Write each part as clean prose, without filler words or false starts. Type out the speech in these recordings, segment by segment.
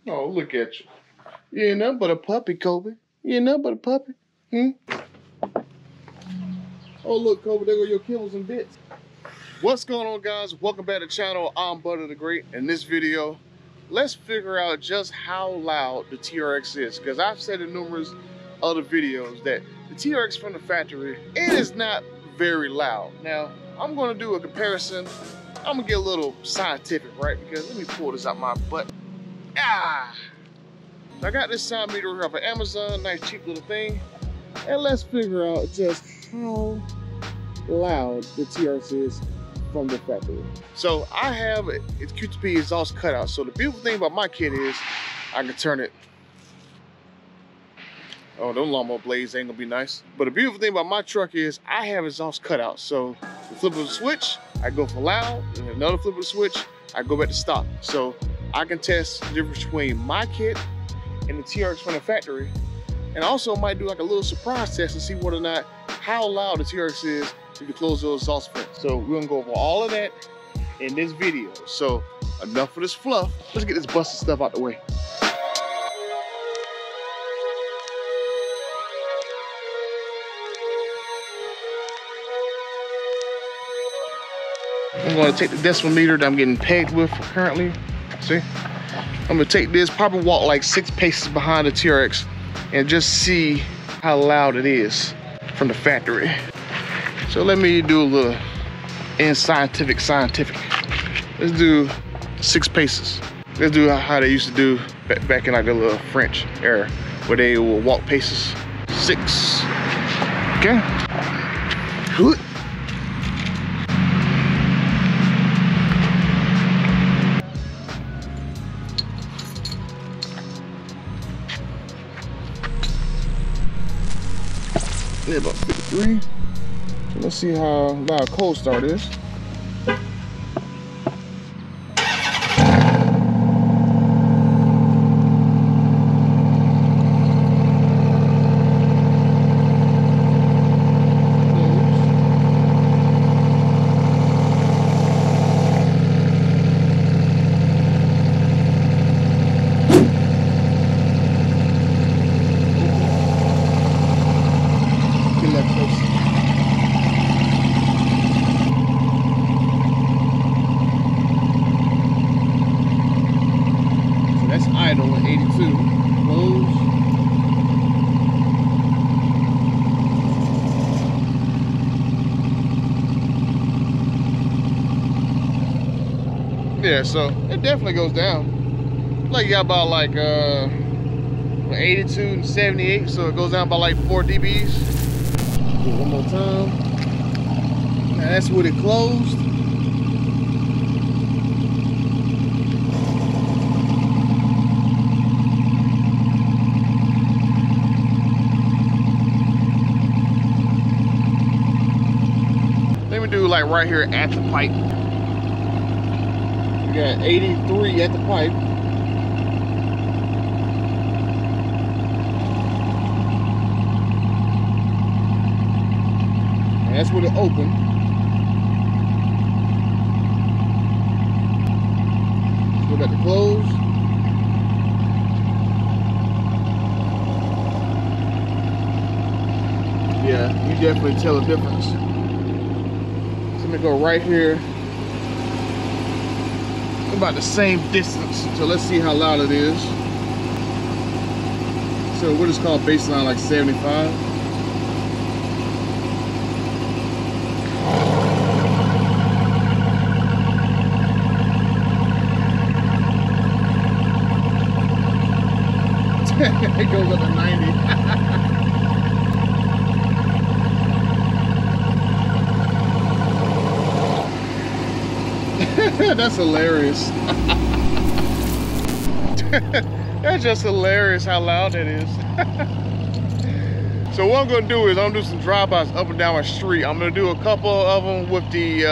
Oh, look at you. You ain't nothing but a puppy, Kobe. You ain't nothing but a puppy. Oh, look, Kobe, there go your kibbles and bits. What's going on, guys? Welcome back to the channel. I'm Butter the Great. In this video, let's figure out just how loud the TRX is. Because I've said in numerous other videos that the TRX from the factory, it is not very loud. Now, I'm going to do a comparison. I'm going to get a little scientific, right? Because let me pull this out my butt. So I got this sound meter here off of Amazon, nice cheap little thing. And let's figure out just how loud the TRX is from the factory. So I have it's QTP exhaust cutout. So the beautiful thing about my kit is I can turn it. Oh, those lawnmower blades ain't gonna be nice. But the beautiful thing about my truck is I have exhaust cutout. So the flip of the switch, I go for loud, and another flip of the switch, I go back to stop. So I can test the difference between my kit and the TRX from the factory. And also might do like a little surprise test to see whether or not how loud the TRX is if you close those exhaust vents. So we're gonna go over all of that in this video. So enough of this fluff. Let's get this busted stuff out the way. I'm gonna take the decimal meter that I'm getting pegged with currently. See? I'm gonna take this, probably walk like 6 paces behind the TRX and just see how loud it is from the factory. So let me do a little scientific. Let's do 6 paces. Let's do how they used to do back in like the little French era where they will walk paces. 6. Okay. Good. Yeah, about 53. So let's see how loud cold start is. Idle at 82. Close. Yeah, so it definitely goes down. Like you got about like 82 and 78, so it goes down by like 4 dBs. Do it one more time. Now that's with it closed. Do like right here at the pipe. We got 83 at the pipe. And that's with it open. Still got the close. Yeah, you definitely tell the difference. Let me go right here, about the same distance. So let's see how loud it is. So what is called baseline, like 75. It goes up to 90. That's hilarious. That's just hilarious how loud that is. So what I'm gonna do is I'm gonna do some drive-bys up and down my street. I'm gonna do a couple of them with the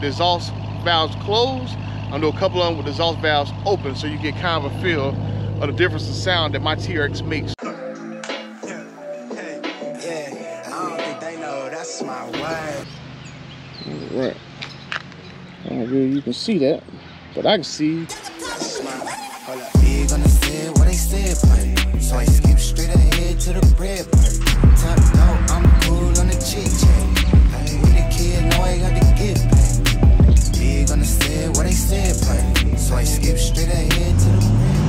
exhaust valves closed. I'm gonna do a couple of them with the exhaust valves open, so you get kind of a feel of the difference in sound that my TRX makes. Yeah, I don't think they know that's my word. All right. I don't know if you can see that, but I can see. Hold up, big on the head pipe. So I skip straight ahead to the bread pipe. Top dog, I'm cool on the chick check. We the kid, know I got the gift pack. Big on the step, what they said pipe. So I skip straight ahead to the bread.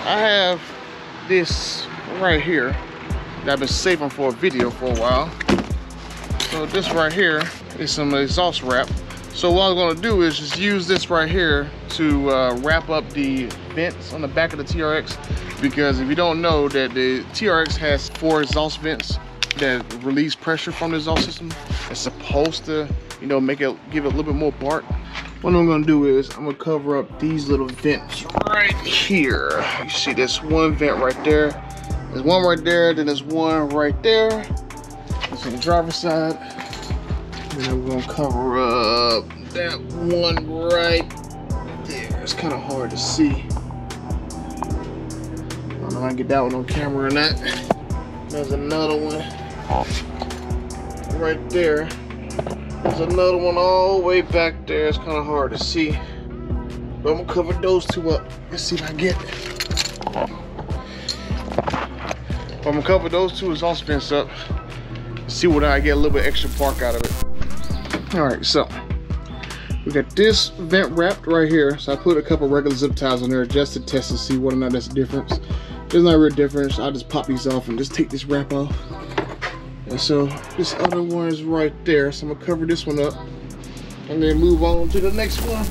I have this right here that I've been saving for a video for a while. So this right here is some exhaust wrap. So what I'm gonna do is just use this right here to wrap up the vents on the back of the TRX, because if you don't know that the TRX has 4 exhaust vents that release pressure from the exhaust system. It's supposed to, you know, give it a little bit more bark. What I'm gonna do is I'm gonna cover up these little vents right here. You see this one vent right there. There's one right there, then there's one right there. It's on the driver's side. And then we're gonna cover up that one right there. It's kind of hard to see. I don't know if I can get that one on camera or not. There's another one right there. There's another one all the way back there. It's kind of hard to see. But I'm gonna cover those two up. Let's see if I get it. I'm gonna cover those two exhaust vents up. See what I get a little bit extra bark out of it. All right, so we got this vent wrapped right here. So I put a couple regular zip ties on there just to test to see whether or not that's a difference. There's not a real difference. I'll just pop these off and just take this wrap off. And so this other one is right there. So I'm gonna cover this one up and then move on to the next one.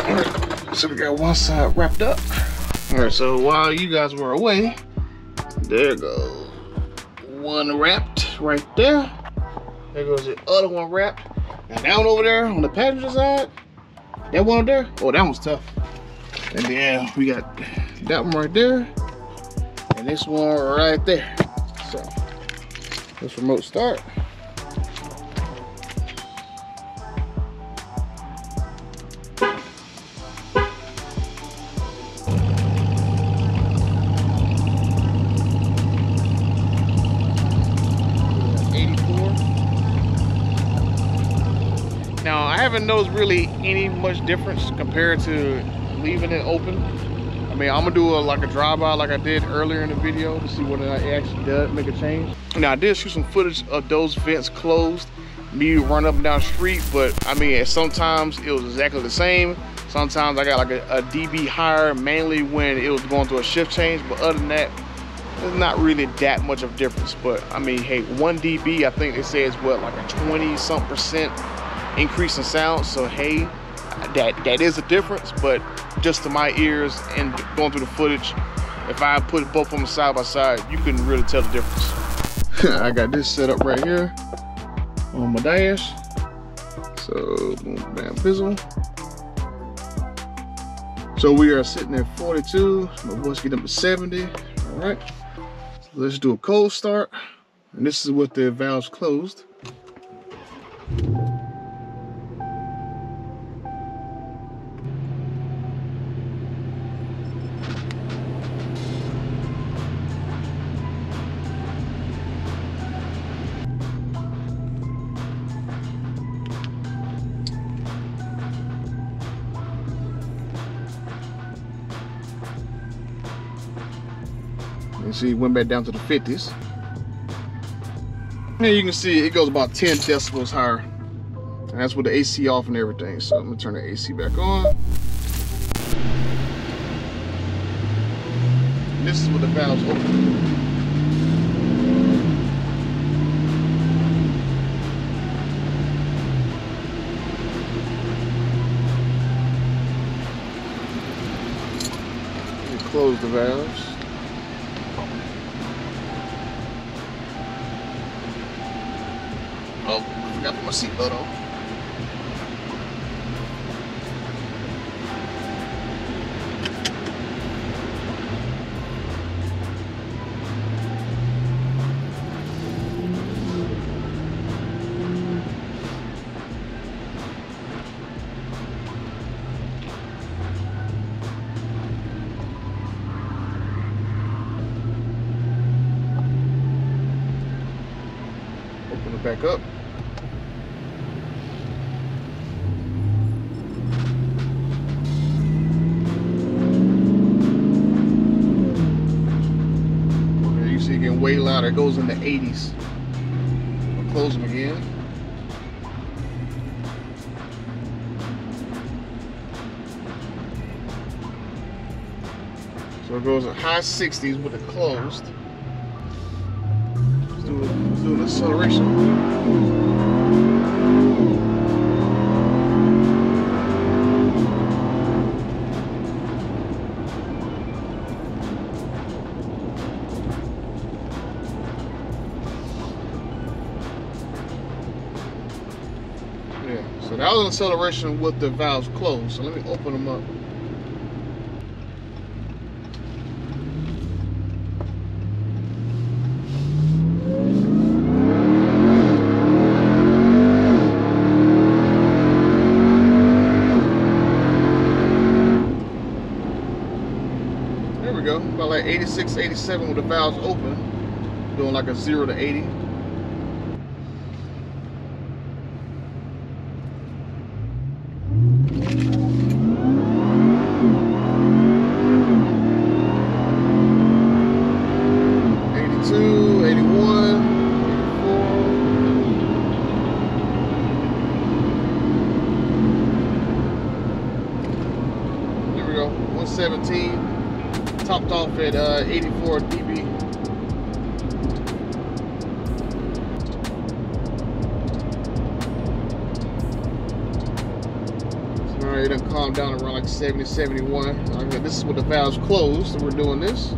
All right, so we got one side wrapped up. All right, so while you guys were away, there goes one wrapped right there. There goes the other one wrapped. And that one over there on the passenger side, that one up there, oh, that one's tough. And then we got that one right there, and this one right there. So let's remote start. haven't noticed really any much difference compared to leaving it open. I mean, I'm gonna do like a drive-by like I did earlier in the video to see whether it actually does make a change. Now, I did shoot some footage of those vents closed, me run up and down the street, but I mean, sometimes it was exactly the same. Sometimes I got like a dB higher, mainly when it was going through a shift change, but other than that, there's not really that much of a difference. But I mean, hey, 1 dB, I think they say is what, like a 20-something% increase in sound. So hey, that is a difference, but just to my ears and going through the footage, if I put both of them side by side, you couldn't really tell the difference. I got this set up right here on my dash. So boom, bam, fizzle. So we are sitting at 42. My voice get up to 70. All right. So let's do a cold start. And this is with the valves closed. You see, it went back down to the 50s. And you can see it goes about 10 decibels higher. And that's with the AC off and everything. So I'm gonna turn the AC back on. And this is with the valves open. Close the valves. Oh, I forgot to put my seatbelt on. Open it back up. Way louder, it goes in the 80s. I'll close them again. So it goes at high 60s with it closed. Let's do an acceleration. So that was an acceleration with the valves closed. So let me open them up. There we go. About like 86, 87 with the valves open. Doing like a 0 to 80. Topped off at 84 dB. So alright, it done calmed down around like 70, 71. Okay, this is with the valves closed, so we're doing this.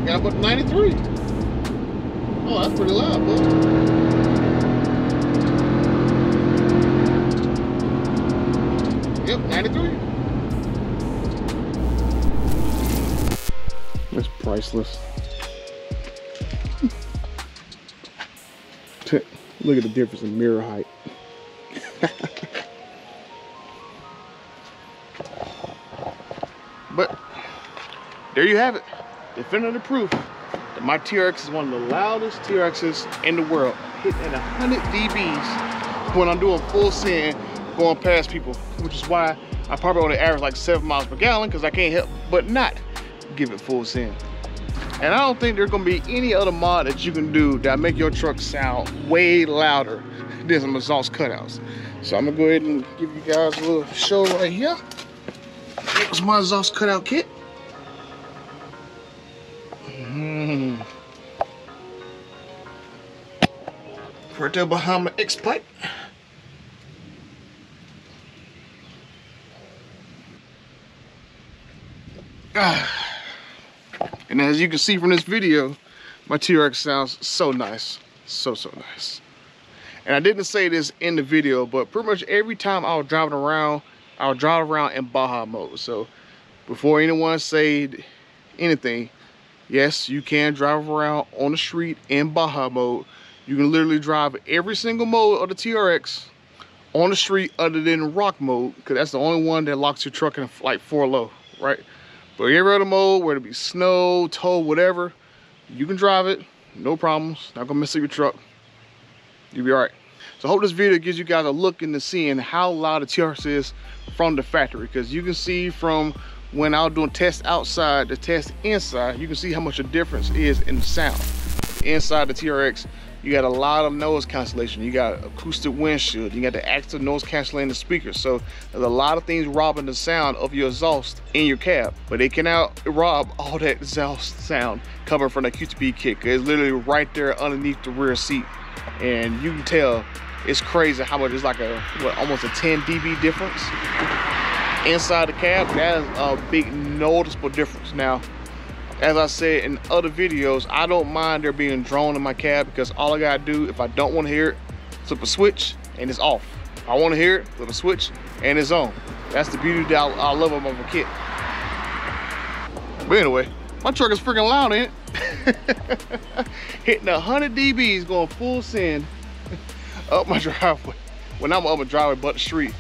got about 93. Oh, that's pretty loud, bro. Yep, 93. That's priceless. Look at the difference in mirror height. But there you have it. Definitive proof that my TRX is one of the loudest TRXs in the world. Hitting at 100 dBs when I'm doing full send, going past people, which is why I probably only average like 7 miles per gallon, because I can't help but not give it full send. And I don't think there's gonna be any other mod that you can do that make your truck sound way louder than some exhaust cutouts. So I'm gonna go ahead and give you guys a little show right here. Here's my exhaust cutout kit. Right there behind my X pipe. And as you can see from this video, my TRX sounds so nice. So nice. And I didn't say this in the video, but pretty much every time I was driving around, I would drive around in Baja mode. So before anyone said anything, yes, you can drive around on the street in Baja mode. You can literally drive every single mode of the TRX on the street other than rock mode, because that's the only one that locks your truck in like 4 low, right? But every other mode, whether it be snow, tow, whatever, you can drive it, no problems. Not gonna mess up your truck. You'll be all right. So I hope this video gives you guys a look into seeing how loud the TRX is from the factory, because you can see from when I was doing tests outside to test inside, you can see how much the difference is in the sound. Inside the TRX, you got a lot of noise cancellation. You got acoustic windshield. You got the active noise cancellating speakers. So there's a lot of things robbing the sound of your exhaust in your cab. But they cannot rob all that exhaust sound coming from the QTP kit. It's literally right there underneath the rear seat. And you can tell it's crazy how much it's like almost a 10 dB difference inside the cab. That is a big noticeable difference. Now, as I said in other videos, I don't mind there being drone in my cab, because all I gotta do, if I don't want to hear it, flip a switch and it's off. If I want to hear it, flip a switch and it's on. That's the beauty that I love about my kit. But anyway, my truck is freaking loud, ain't it? Hitting 100 dBs going full send up my driveway. When I'm up my driveway but the street.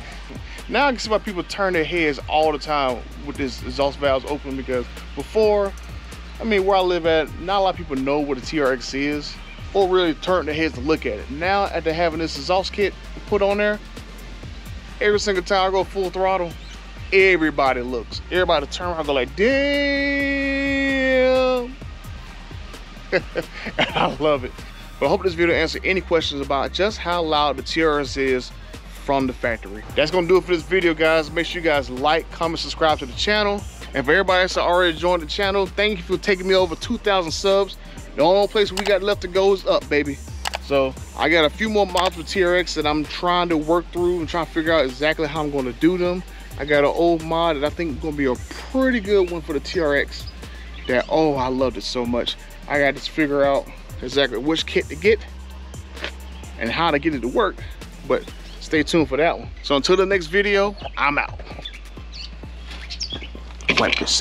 Now I can see why people turn their heads all the time with this exhaust valves open, because before, I mean, where I live at, not a lot of people know what a TRX is, or really turn their heads to look at it. Now, after having this exhaust kit put on there, every single time I go full throttle, everybody looks. Everybody turn around and go like, damn. And I love it. But I hope this video answered any questions about just how loud the TRX is from the factory. That's gonna do it for this video, guys. Make sure you guys like, comment, subscribe to the channel. And for everybody that's already joined the channel, thank you for taking me over 2,000 subs. The only place we got left to go is up, baby. So I got a few more mods with TRX that I'm trying to work through and trying to figure out exactly how I'm gonna do them. I got an old mod that I think is gonna be a pretty good one for the TRX that, oh, I loved it so much. I got to figure out exactly which kit to get and how to get it to work, but stay tuned for that one. So until the next video, I'm out. Like this.